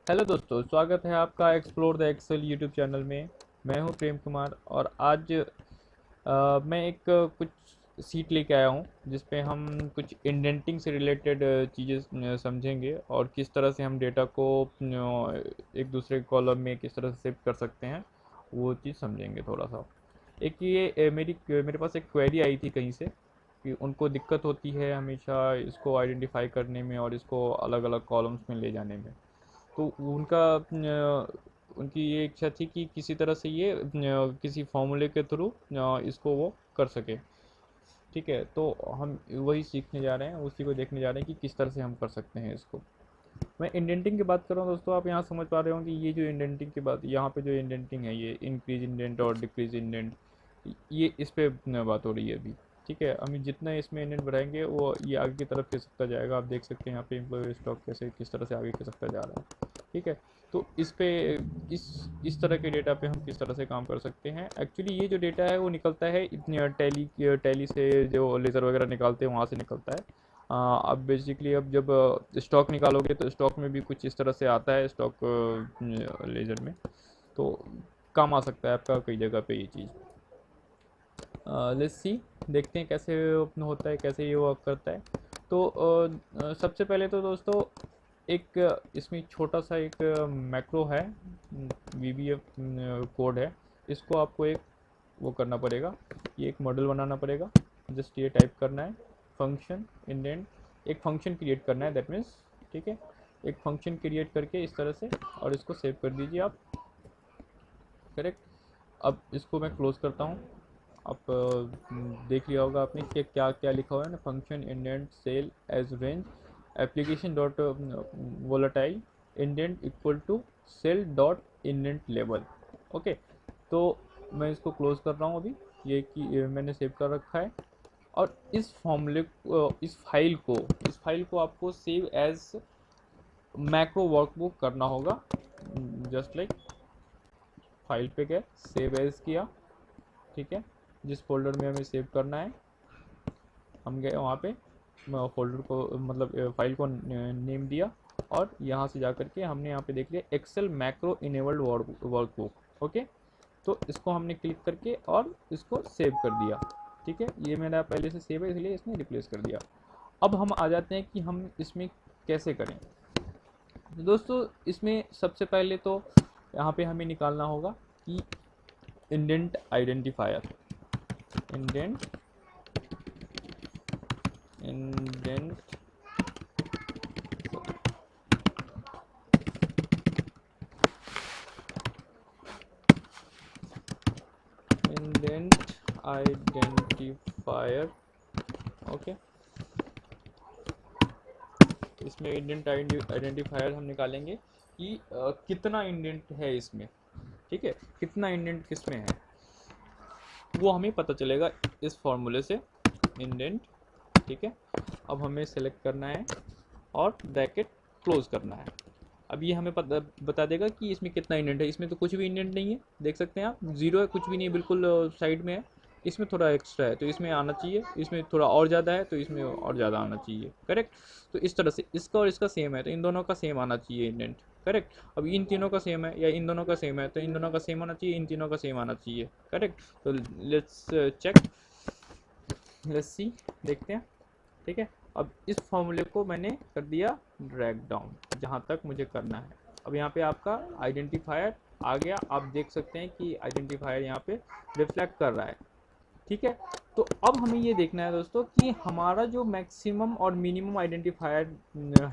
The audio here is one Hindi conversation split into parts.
हेलो दोस्तों, स्वागत है आपका explore the Excel YouTube channel में। मैं हूं प्रेम कुमार और आज मैं एक कुछ सीट लेके आया हूं जिस पे हम कुछ इंडेंटिंग से रिलेटेड चीज़ें समझेंगे और किस तरह से हम डेटा को एक दूसरे कॉलम में किस तरह से सेव कर सकते हैं, वो चीज़ समझेंगे थोड़ा सा। एक ये मेरे पास एक क्वेरी आई थी कहीं से कि उनको दिक्कत होती है हमेशा इसको आइडेंटिफाई करने में और इसको अलग अलग कॉलम्स में ले जाने में। तो उनकी ये इच्छा थी कि किसी तरह से ये किसी फॉर्मूले के थ्रू इसको वो कर सके। ठीक है, तो हम वही सीखने जा रहे हैं, उसी को देखने जा रहे हैं कि किस तरह से हम कर सकते हैं इसको। मैं इंडेंटिंग की बात कर रहा हूँ दोस्तों, आप यहाँ समझ पा रहे हो कि ये जो इंडेंटिंग की बात, यहाँ पे जो इंडेंटिंग है ये इंक्रीज इंडेंट और डिक्रीज इंडेंट, ये इस पे बात हो रही है अभी। ठीक है, हम जितना इसमें इंडेंट बढ़ाएंगे वो ये आगे की तरफ खिसकता जाएगा। आप देख सकते हैं यहाँ पे एम्प्लॉय स्टॉक कैसे किस तरह से आगे खिसकता जा रहा है। ठीक है, तो इस पे इस इस तरह के डेटा पे हम किस तरह से काम कर सकते हैं। एक्चुअली ये जो डेटा है वो निकलता है इतनी टैली से, जो लेज़र वगैरह निकालते हैं वहाँ से निकलता है। अब बेसिकली अब जब स्टॉक निकालोगे तो स्टॉक में भी कुछ इस तरह से आता है, स्टॉक लेजर में। तो काम आ सकता है आपका कई जगह पे ये चीज़। लेट्स सी, देखते हैं कैसे अपना होता है, कैसे ये वर्क करता है। तो सबसे पहले तो दोस्तों एक इसमें छोटा सा एक मैक्रो है, VBF कोड है। इसको आपको एक वो करना पड़ेगा, ये एक मॉडल बनाना पड़ेगा। जस्ट ये टाइप करना है, फंक्शन इंडेंट, एक फंक्शन क्रिएट करना है दैट मीन्स। ठीक है, एक फंक्शन क्रिएट करके इस तरह से और इसको सेव कर दीजिए आप। करेक्ट। अब इसको मैं क्लोज करता हूँ। आप देख लिया होगा आपने कि क्या क्या लिखा हुआ है ना, function indent cell as range application dot volatile indent equal to cell dot indent level. Okay, तो मैं इसको क्लोज कर रहा हूँ अभी। ये कि मैंने सेव कर रखा है। और इस फॉर्मूले इस फाइल को आपको सेव एज मैक्रो वर्कबुक करना होगा। जस्ट लाइक फाइल पे गए, सेव एज किया। ठीक है, जिस फोल्डर में हमें सेव करना है हम गए वहाँ पे, फोल्डर को मतलब फाइल को नेम दिया और यहाँ से जा कर के हमने यहाँ पे देख लिया Excel macro enabled workbook. Okay, तो इसको हमने क्लिक करके और इसको सेव कर दिया। ठीक है, ये मेरा पहले से सेव है इसलिए इसमें रिप्लेस कर दिया। अब हम आ जाते हैं कि हम इसमें कैसे करें। तो दोस्तों इसमें सबसे पहले तो यहाँ पे हमें निकालना होगा कि indent identifier, indent indent indent identifier. Okay, इसमें इंडेंट आइडेंटिफायर हम निकालेंगे कि कितना इंडेंट है इसमें। ठीक है, कितना इंडेंट किस में है वो हमें पता चलेगा इस फॉर्मूले से, इंडेंट। ठीक है, अब हमें सेलेक्ट करना है और ब्रैकेट क्लोज करना है। अब ये हमें बता देगा कि इसमें कितना इंडेंट है। इसमें तो कुछ भी इंडेंट नहीं है, देख सकते हैं आप, जीरो है, कुछ भी नहीं, बिल्कुल साइड में है। इसमें थोड़ा एक्स्ट्रा है तो इसमें आना चाहिए, इसमें थोड़ा और ज़्यादा है तो इसमें और ज़्यादा आना चाहिए। करेक्ट, तो इस तरह से इसका और इसका सेम है तो इन दोनों का सेम आना चाहिए इंडेंट। करेक्ट, अब इन तीनों का सेम है या इन दोनों का सेम है तो इन दोनों का सेम आना चाहिए, इन तीनों का सेम आना चाहिए। करेक्ट, तो लेट्स चेक, लेट्स सी, देखते हैं। ठीक है, अब इस फॉर्मूले को मैंने कर दिया ड्रैग डाउन जहाँ तक मुझे करना है। अब यहाँ पे आपका आइडेंटिफायर आ गया, आप देख सकते हैं कि आइडेंटिफायर यहाँ पे रिफ्लेक्ट कर रहा है। ठीक है, तो अब हमें ये देखना है दोस्तों कि हमारा जो मैक्सिमम और मिनिमम आइडेंटिफायर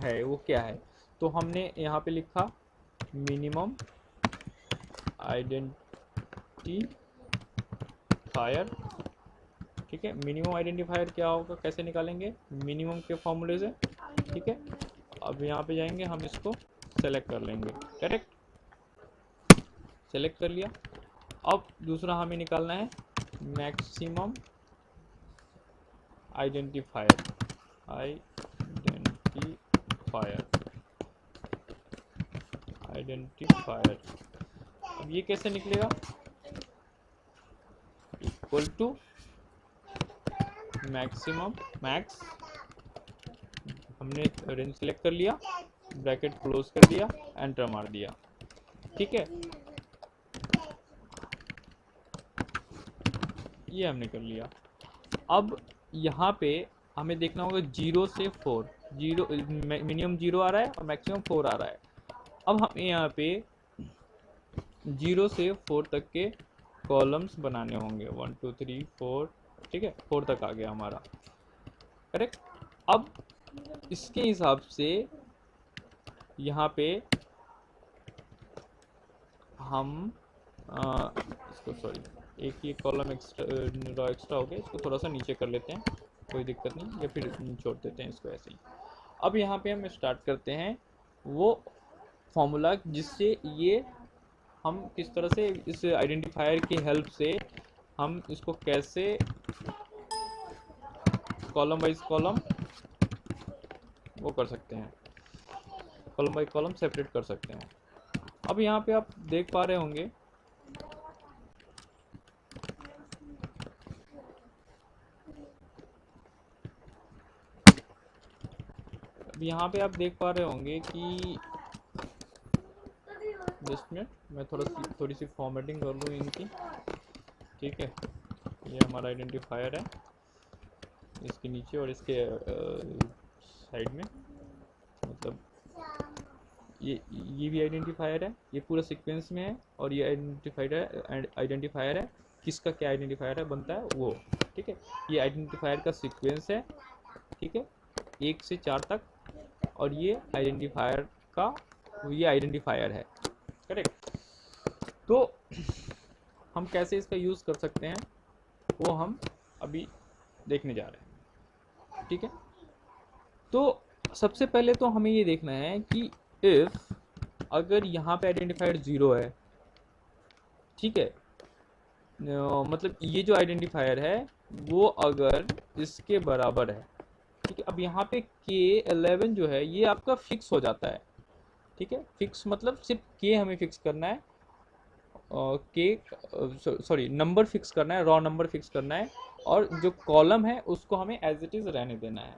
है वो क्या है। तो हमने यहाँ पे लिखा मिनिमम आइडेंटिफायर। ठीक है, मिनिमम आइडेंटिफायर क्या होगा, कैसे निकालेंगे मिनिमम के फॉर्मूले से। ठीक है, अब यहाँ पे जाएंगे, हम इसको सेलेक्ट कर लेंगे। करेक्ट, सेलेक्ट कर लिया। अब दूसरा हमें निकालना है मैक्सिमम आइडेंटिफायर, आइडेंटिफायर आइडेंटिफायर। अब ये कैसे निकलेगा, इक्वल टू मैक्सिमम, मैक्स, हमने रेंज सेलेक्ट कर लिया ब्रैकेट क्लोज कर दिया, एंटर मार दिया। ठीक है, ये हमने कर लिया। अब यहाँ पे हमें देखना होगा 0 से 4, जीरो मिनिमम 0 आ रहा है और मैक्सिमम 4 आ रहा है। अब हमें यहाँ पे 0 से 4 तक के कॉलम्स बनाने होंगे, 1 2 3 4। ठीक है, 4 तक आ गया हमारा, करेक्ट। अब इसके हिसाब से यहाँ पे हम इसको, सॉरी, एक ये कॉलम एक्स्ट्रा, रॉ एक्स्ट्रा हो गया, इसको थोड़ा सा नीचे कर लेते हैं, कोई दिक्कत नहीं, या फिर छोड़ देते हैं इसको ऐसे ही। अब यहाँ पे हम स्टार्ट करते हैं वो फॉर्मूला जिससे ये हम किस तरह से इस आइडेंटिफायर की हेल्प से हम इसको कैसे कॉलम वाइज कॉलम वो कर सकते हैं, कॉलम बाई कॉलम सेपरेट कर सकते हैं। अब यहाँ पे आप देख पा रहे होंगे यहाँ पे आप देख पा रहे होंगे कि जस्ट मिनट, मैं थोड़ी सी फॉर्मेटिंग कर लूँ इनकी। ठीक है, ये हमारा आइडेंटिफायर है, इसके नीचे और इसके साइड में, मतलब ये भी आइडेंटिफायर है, ये पूरा सीक्वेंस में है, और ये आइडेंटिफायर है किसका क्या आइडेंटिफायर है बनता है वो। ठीक है, ये आइडेंटिफायर का सीक्वेंस है। ठीक है, 1 से 4 तक, और ये आइडेंटिफायर का ये आइडेंटिफायर है, करेक्ट। तो हम कैसे इसका यूज़ कर सकते हैं वो हम अभी देखने जा रहे हैं। ठीक है, तो सबसे पहले तो हमें ये देखना है कि इफ अगर यहाँ पे आइडेंटिफायर 0 है, ठीक है, मतलब ये जो आइडेंटिफायर है वो अगर इसके बराबर है, ठीक है। अब यहाँ पे K11 जो है ये आपका फिक्स हो जाता है। ठीक है, फिक्स मतलब सिर्फ K हमें फिक्स करना है, सॉरी नंबर फिक्स करना है, रॉ नंबर फिक्स करना है, और जो कॉलम है उसको हमें एज इट इज़ रहने देना है।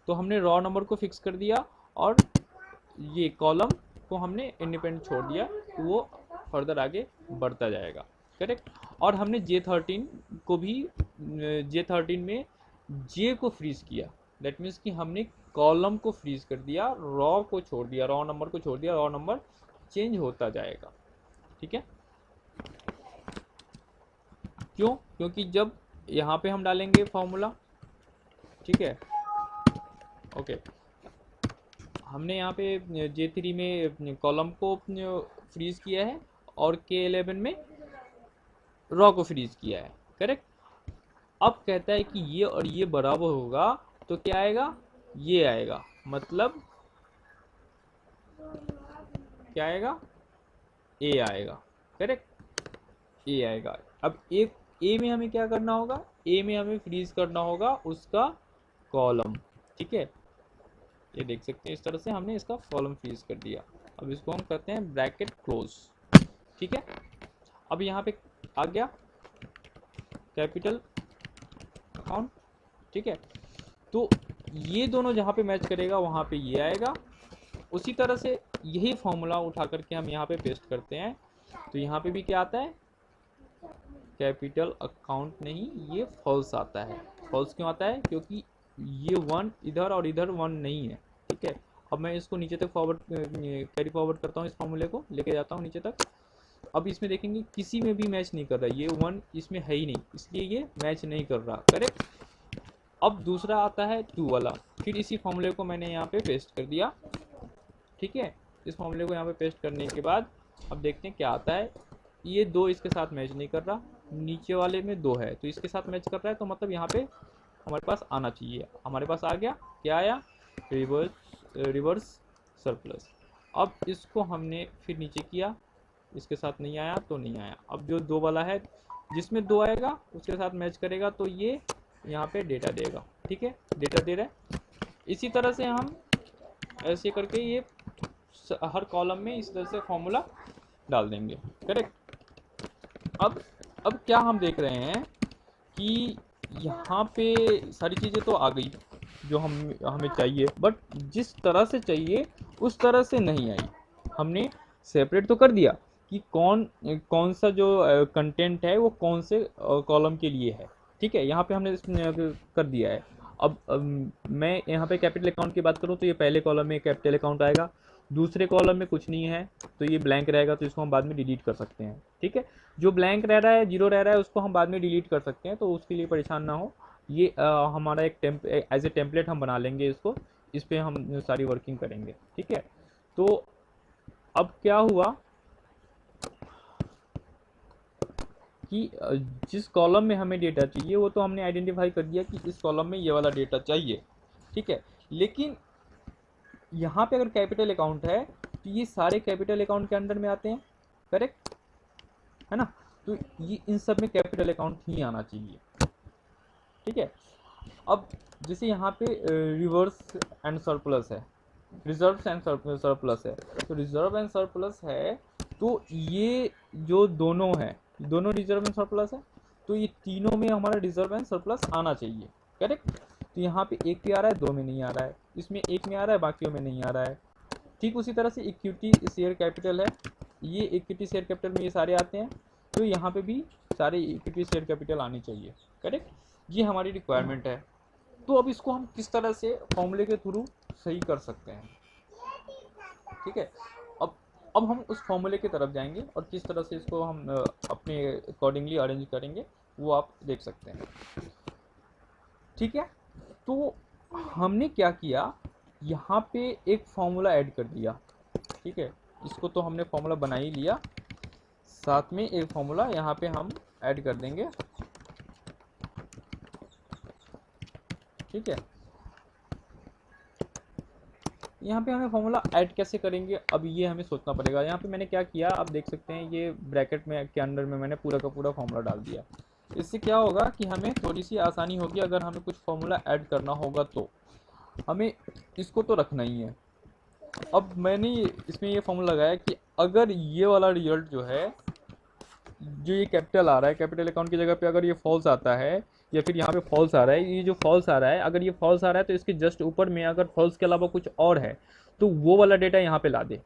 तो हमने रॉ नंबर को फिक्स कर दिया और ये कॉलम को हमने इंडिपेंडेंट छोड़ दिया, तो वो फर्दर आगे बढ़ता जाएगा, करेक्ट। और हमने J13 को भी, J13 में J को फ्रीज किया, दैट मीन्स कि हमने कॉलम को फ्रीज कर दिया, रॉ को छोड़ दिया, रॉ नंबर को छोड़ दिया, रॉ नंबर चेंज होता जाएगा। ठीक है, क्यों? क्योंकि जब यहाँ पे हम डालेंगे फॉर्मूला, ठीक है, ओके, हमने यहाँ पे J3 में कॉलम को फ्रीज किया है और K11 में रॉ को फ्रीज किया है, करेक्ट। अब कहता है कि ये और ये बराबर होगा, तो क्या आएगा? ये आएगा, मतलब क्या आएगा? ए आएगा, करेक्ट, ए आएगा। अब ए में हमें क्या करना होगा? ए में हमें फ्रीज करना होगा उसका कॉलम। ठीक है, ये देख सकते हैं इस तरह से हमने इसका कॉलम फ्रीज कर दिया। अब इसको हम करते हैं ब्रैकेट क्लोज। ठीक है, अब यहाँ पे आ गया कैपिटल अकाउंट। ठीक है, तो ये दोनों जहाँ पे मैच करेगा वहाँ पे ये आएगा। उसी तरह से यही फॉर्मूला उठा करके हम यहाँ पे पेस्ट करते हैं, तो यहाँ पे भी क्या आता है? कैपिटल अकाउंट नहीं, ये फॉल्स आता है। फॉल्स क्यों आता है? क्योंकि ये 1 इधर और इधर 1 नहीं है। ठीक है, अब मैं इसको नीचे तक कैरी फॉरवर्ड करता हूँ, इस फॉर्मूले को लेके जाता हूँ नीचे तक। अब इसमें देखेंगे किसी में भी मैच नहीं कर रहा, ये 1 इसमें है ही नहीं, इसलिए ये मैच नहीं कर रहा, करेक्ट। अब दूसरा आता है 2 वाला, फिर इसी फॉर्मूले को मैंने यहाँ पे पेस्ट कर दिया। ठीक है, इस फॉर्मूले को यहाँ पे पेस्ट करने के बाद अब देखते हैं क्या आता है। ये 2 इसके साथ मैच नहीं कर रहा, नीचे वाले में 2 है तो इसके साथ मैच कर रहा है, तो मतलब यहाँ पे हमारे पास आना चाहिए। हमारे पास आ गया, क्या आया? Reverse surplus. अब इसको हमने फिर नीचे किया, इसके साथ नहीं आया तो नहीं आया। अब जो 2 वाला है जिसमें 2 आएगा उसके साथ मैच करेगा, तो ये यहाँ पे डेटा देगा। ठीक है, डेटा दे रहा है। इसी तरह से हम ऐसे करके ये हर कॉलम में इस तरह से फॉर्मूला डाल देंगे, करेक्ट। अब क्या हम देख रहे हैं कि यहाँ पे सारी चीज़ें तो आ गई जो हमें चाहिए, बट जिस तरह से चाहिए उस तरह से नहीं आई। हमने सेपरेट तो कर दिया कि कौन कौन सा जो कंटेंट है वो कौन से कॉलम के लिए है, ठीक है, यहाँ पे हमने कर दिया है। अब मैं यहाँ पे कैपिटल अकाउंट की बात करूँ तो ये पहले कॉलम में कैपिटल अकाउंट आएगा, दूसरे कॉलम में कुछ नहीं है तो ये ब्लैंक रहेगा, तो इसको हम बाद में डिलीट कर सकते हैं, ठीक है। जो ब्लैंक रह रहा है, जीरो रह रहा है, उसको हम बाद में डिलीट कर सकते हैं, तो उसके लिए परेशान ना हो। ये हमारा एक एज ए टेम्पलेट हम बना लेंगे इसको, इस पर हम सारी वर्किंग करेंगे, ठीक है। तो अब क्या हुआ कि जिस कॉलम में हमें डेटा चाहिए वो तो हमने आइडेंटिफाई कर दिया कि इस कॉलम में ये वाला डेटा चाहिए, ठीक है। लेकिन यहाँ पे अगर कैपिटल अकाउंट है तो ये सारे कैपिटल अकाउंट के अंडर में आते हैं, करेक्ट है ना। तो ये इन सब में कैपिटल अकाउंट ही आना चाहिए, ठीक है। अब जैसे यहाँ पे रिवर्स एंड सरप्लस है, रिजर्व एंड सरप्लस है, तो रिजर्व एंड सरप्लस है, तो ये जो दोनों है, दोनों रिजर्व एंड सरप्लस है, तो ये तीनों में हमारा रिजर्व एंड सरप्लस आना चाहिए, करेक्ट। तो यहाँ पे एक पे आ रहा है, दो में नहीं आ रहा है, इसमें एक में आ रहा है, बाकियों में नहीं आ रहा है। ठीक उसी तरह से इक्विटी शेयर कैपिटल है, ये इक्विटी शेयर कैपिटल में ये सारे आते हैं, तो यहाँ पे भी सारे इक्विटी शेयर कैपिटल आनी चाहिए, करेक्ट। ये हमारी रिक्वायरमेंट है। तो अब इसको हम किस तरह से फॉर्मूले के थ्रू सही कर सकते हैं, ठीक है। अब हम उस फॉर्मूले की तरफ जाएंगे और किस तरह से इसको हम अपने अकॉर्डिंगली अरेंज करेंगे वो आप देख सकते हैं, ठीक है। तो हमने क्या किया, यहाँ पे एक फॉर्मूला ऐड कर दिया, ठीक है। इसको तो हमने फॉर्मूला बना ही लिया, साथ में एक फॉर्मूला यहाँ पे हम ऐड कर देंगे, ठीक है। यहाँ पे हमें फॉर्मूला ऐड कैसे करेंगे, अब ये हमें सोचना पड़ेगा। यहाँ पे मैंने क्या किया, आप देख सकते हैं ये ब्रैकेट में के अंदर में मैंने पूरा का पूरा फॉर्मूला डाल दिया। इससे क्या होगा कि हमें थोड़ी सी आसानी होगी, अगर हमें कुछ फॉर्मूला ऐड करना होगा तो हमें इसको तो रखना ही है। अब मैंने इसमें ये फॉर्मूला लगाया कि अगर ये वाला रिजल्ट जो है, जो ये कैपिटल आ रहा है, कैपिटल अकाउंट की जगह पे अगर ये फॉल्स आता है या फिर यहाँ पे फॉल्स आ रहा है, ये जो फॉल्स आ रहा है, अगर ये फॉल्स आ रहा है तो इसके जस्ट ऊपर में अगर फॉल्स के अलावा कुछ और है तो वो वाला डेटा यहाँ पे ला दे,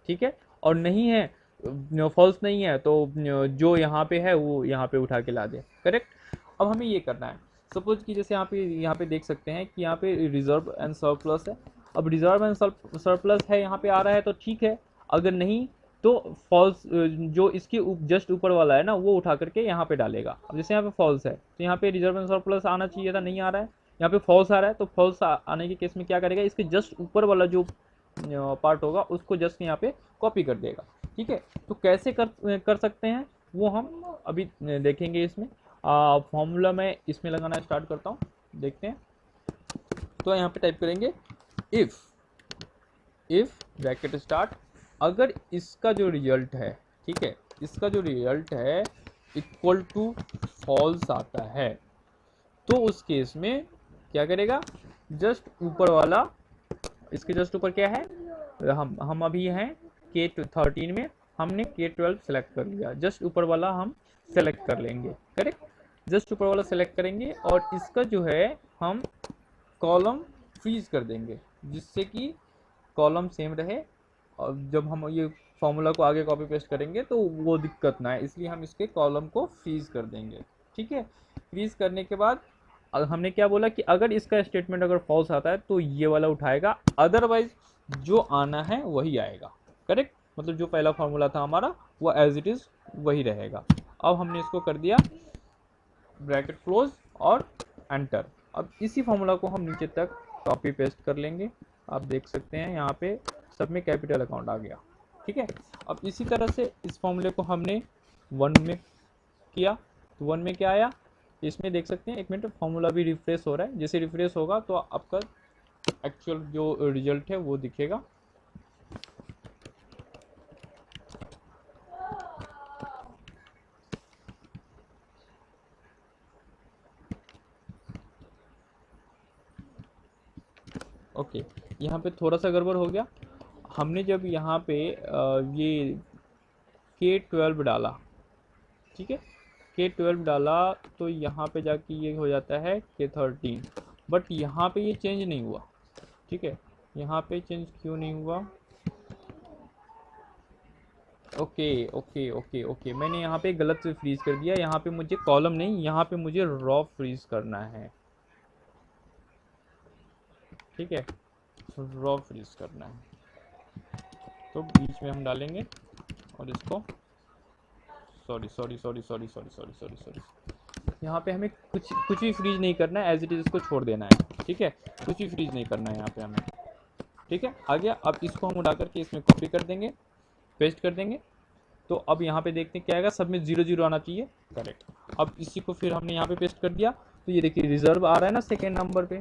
ठीक है। और नहीं है, फॉल्स नहीं है, तो जो यहाँ पे है वो यहाँ पे उठा के ला दे, करेक्ट। अब हमें ये करना है, सपोज कि जैसे यहाँ पे देख सकते हैं कि यहाँ पे रिजर्व एंड सरप्लस है। अब रिजर्व एंड सरप्लस है यहाँ पे आ रहा है तो ठीक है, अगर नहीं तो फॉल्स जो इसके जस्ट ऊपर वाला है ना वो उठा करके यहाँ पे डालेगा। अब जैसे यहाँ पे फॉल्स है तो यहाँ पे रिजर्व एंड सरप्लस आना चाहिए था, नहीं आ रहा है, यहाँ पे फॉल्स आ रहा है, तो फॉल्स आने के केस में क्या करेगा, इसके जस्ट ऊपर वाला जो पार्ट होगा उसको जस्ट यहाँ पे कॉपी कर देगा, ठीक है। तो कैसे कर सकते हैं वो हम अभी देखेंगे। इसमें फॉर्मूला मैं इसमें लगाना स्टार्ट करता हूँ, देखते हैं। तो यहाँ पे टाइप करेंगे इफ ब्रैकेट स्टार्ट, अगर इसका जो रिजल्ट है, ठीक है, इसका जो रिजल्ट है इक्वल टू फॉल्स आता है, तो उस केस में क्या करेगा, जस्ट ऊपर वाला, इसके जस्ट ऊपर क्या है, हम अभी हैं K13 में, हमने K12 सेलेक्ट कर लिया, जस्ट ऊपर वाला हम सेलेक्ट कर लेंगे, करेक्ट। जस्ट ऊपर वाला सेलेक्ट करेंगे और इसका जो है हम कॉलम फ्रीज कर देंगे, जिससे कि कॉलम सेम रहे, और जब हम ये फॉर्मूला को आगे कॉपी पेस्ट करेंगे तो वो दिक्कत ना है, इसलिए हम इसके कॉलम को फ्रीज कर देंगे, ठीक है। फ्रीज करने के बाद हमने क्या बोला कि अगर इसका स्टेटमेंट अगर फॉल्स आता है तो ये वाला उठाएगा, अदरवाइज जो आना है वही आएगा, करेक्ट। मतलब जो पहला फॉर्मूला था हमारा वो एज इट इज़ वही रहेगा। अब हमने इसको कर दिया ब्रैकेट क्लोज और एंटर। अब इसी फॉर्मूला को हम नीचे तक कॉपी पेस्ट कर लेंगे, आप देख सकते हैं यहाँ पे सब में कैपिटल अकाउंट आ गया, ठीक है। अब इसी तरह से इस फॉर्मूले को हमने 1 में किया, तो 1 में क्या आया, इसमें देख सकते हैं, एक मिनट, फॉर्मूला भी रिफ्रेश हो रहा है, जैसे रिफ्रेश होगा तो आपका एक्चुअल जो रिजल्ट है वो दिखेगा। ओके, यहाँ पे थोड़ा सा गड़बड़ हो गया, हमने जब यहाँ पे ये K12 डाला, ठीक है, K12 डाला तो यहाँ पे जाके ये हो जाता है K13, बट यहाँ पे ये चेंज नहीं हुआ, ठीक है। यहाँ पे चेंज क्यों नहीं हुआ, ओके ओके ओके ओके, मैंने यहाँ पे गलत से फ्रीज कर दिया। यहाँ पे मुझे कॉलम नहीं, यहाँ पे मुझे रॉ फ्रीज करना है। ठीक है, रॉ फ्रीज करना है, तो बीच में हम डालेंगे और इसको, sorry sorry sorry sorry sorry sorry sorry sorry, यहाँ पे हमें कुछ कुछ भी फ्रीज नहीं करना है, एज इट इज़ इसको छोड़ देना है। ठीक है, कुछ भी फ्रीज नहीं करना है यहाँ पे हमें। ठीक है, आ गया। अब इसको हम उठा करके इसमें कॉपी कर देंगे, पेस्ट कर देंगे। तो अब यहाँ पे देखते हैं क्या आएगा, सब में 0 0 आना चाहिए, करेक्ट। अब इसी को फिर हमने यहाँ पे पेस्ट कर दिया, तो ये देखिए रिजर्व आ रहा है ना सेकेंड नंबर पे,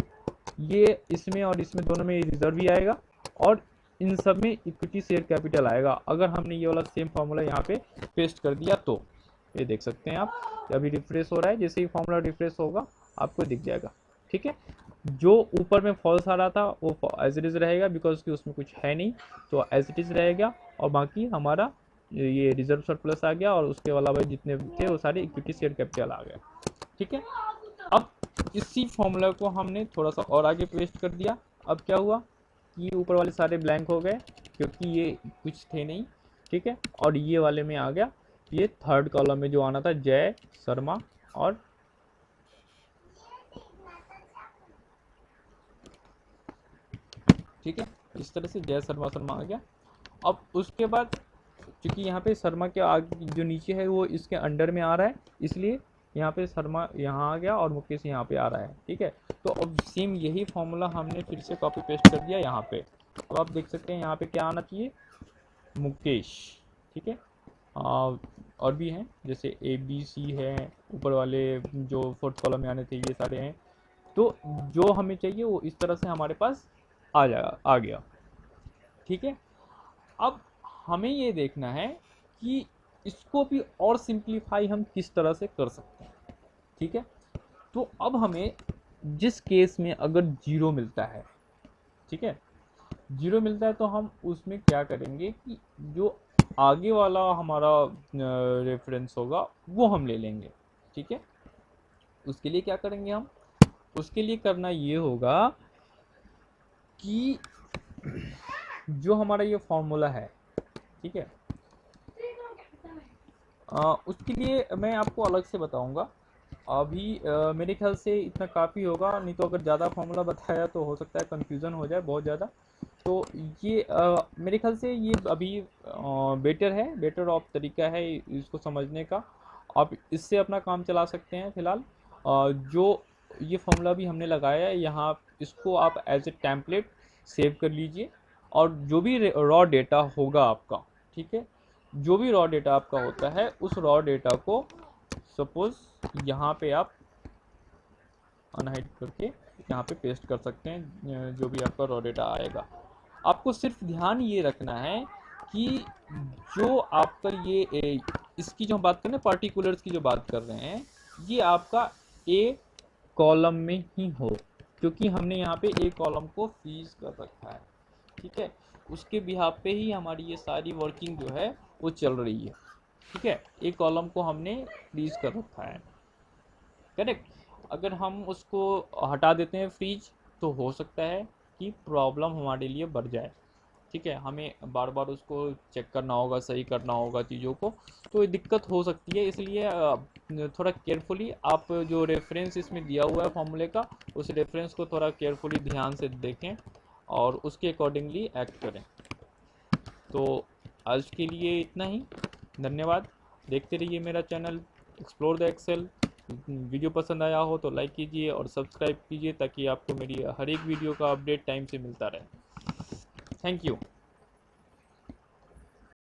ये इसमें और इसमें दोनों में रिजर्व भी आएगा, और इन सब में इक्विटी शेयर कैपिटल आएगा। अगर हमने ये वाला सेम फार्मूला यहाँ पे पेस्ट कर दिया तो ये देख सकते हैं आप, अभी रिफ्रेश हो रहा है, जैसे ही फार्मूला रिफ्रेश होगा आपको दिख जाएगा। ठीक है, जो ऊपर में फॉल्स आ रहा था वो एज इट इज़ रहेगा, बिकॉज कि उसमें कुछ है नहीं, तो एज इट इज़ रहेगा। और बाकी हमारा ये रिजर्व सरप्लस आ गया, और उसके अलावा जितने थे वो सारे इक्विटी शेयर कैपिटल आ गया। ठीक है, अब इसी फॉर्मूला को हमने थोड़ा सा और आगे पेस्ट कर दिया। अब क्या हुआ कि ऊपर वाले सारे ब्लैंक हो गए, क्योंकि ये कुछ थे नहीं। ठीक है, और ये वाले में आ गया, ये थर्ड कॉलम में जो आना था जय शर्मा, और ठीक है, इस तरह से जय शर्मा शर्मा आ गया। अब उसके बाद क्योंकि यहाँ पे शर्मा के आगे जो नीचे है वो इसके अंडर में आ रहा है, इसलिए यहाँ पे शर्मा यहाँ आ गया और मुकेश यहाँ पे आ रहा है। ठीक है, तो अब सेम यही फॉर्मूला हमने फिर से कॉपी पेस्ट कर दिया यहाँ पे। अब आप देख सकते हैं यहाँ पे क्या आना चाहिए, मुकेश। ठीक है, और भी हैं जैसे ABC है, ऊपर वाले जो फोर्थ कॉलम में आने थे ये सारे हैं। तो जो हमें चाहिए वो इस तरह से हमारे पास आ गया। ठीक है, अब हमें ये देखना है कि इसको भी और सिंप्लीफाई हम किस तरह से कर सकते हैं। ठीक है, तो अब हमें जिस केस में अगर 0 मिलता है, ठीक है, 0 मिलता है, तो हम उसमें क्या करेंगे कि जो आगे वाला हमारा रेफरेंस होगा वो हम ले लेंगे। ठीक है, उसके लिए क्या करेंगे हम, उसके लिए करना ये होगा कि जो हमारा ये फॉर्मूला है, ठीक है, उसके लिए मैं आपको अलग से बताऊंगा। अभी मेरे ख्याल से इतना काफ़ी होगा, नहीं तो अगर ज़्यादा फॉर्मूला बताया तो हो सकता है कंफ्यूजन हो जाए बहुत ज़्यादा। तो ये मेरे ख्याल से ये अभी बेटर ऑफ तरीका है इसको समझने का। आप इससे अपना काम चला सकते हैं फिलहाल। जो ये फॉर्मूला भी हमने लगाया है यहाँ, इसको आप एज ए टेम्पलेट सेव कर लीजिए, और जो भी रॉ डेटा होगा आपका, ठीक है, जो भी रॉ डेटा आपका होता है उस रॉ डेटा को सपोज यहाँ पे आप अनहाइड करके यहाँ पे पेस्ट कर सकते हैं, जो भी आपका रॉ डेटा आएगा। आपको सिर्फ ध्यान ये रखना है कि जो आपका ये इसकी जो हम बात कर रहे हैं, पार्टिकुलर्स की जो बात कर रहे हैं, ये आपका ए कॉलम में ही हो, क्योंकि हमने यहाँ पे ए कॉलम को फ्रीज कर रखा है। ठीक है, उसके बिहाफ पे ही हमारी ये सारी वर्किंग जो है वो चल रही है। ठीक है, ए कॉलम को हमने फ्रीज कर रखा है, करेक्ट। अगर हम उसको हटा देते हैं फ्रीज, तो हो सकता है कि प्रॉब्लम हमारे लिए बढ़ जाए। ठीक है, हमें बार बार उसको चेक करना होगा, सही करना होगा चीज़ों को, तो ये दिक्कत हो सकती है। इसलिए थोड़ा केयरफुली आप जो रेफरेंस इसमें दिया हुआ है फॉर्मूले का, उस रेफरेंस को थोड़ा केयरफुली ध्यान से देखें और उसके अकॉर्डिंगली एक्ट करें। तो आज के लिए इतना ही, धन्यवाद। देखते रहिए मेरा channel explore the Excel. Video पसंद आया हो तो लाइक कीजिए और सब्सक्राइब कीजिए, ताकि आपको मेरी हर एक वीडियो का अपडेट टाइम से मिलता रहे। Thank you.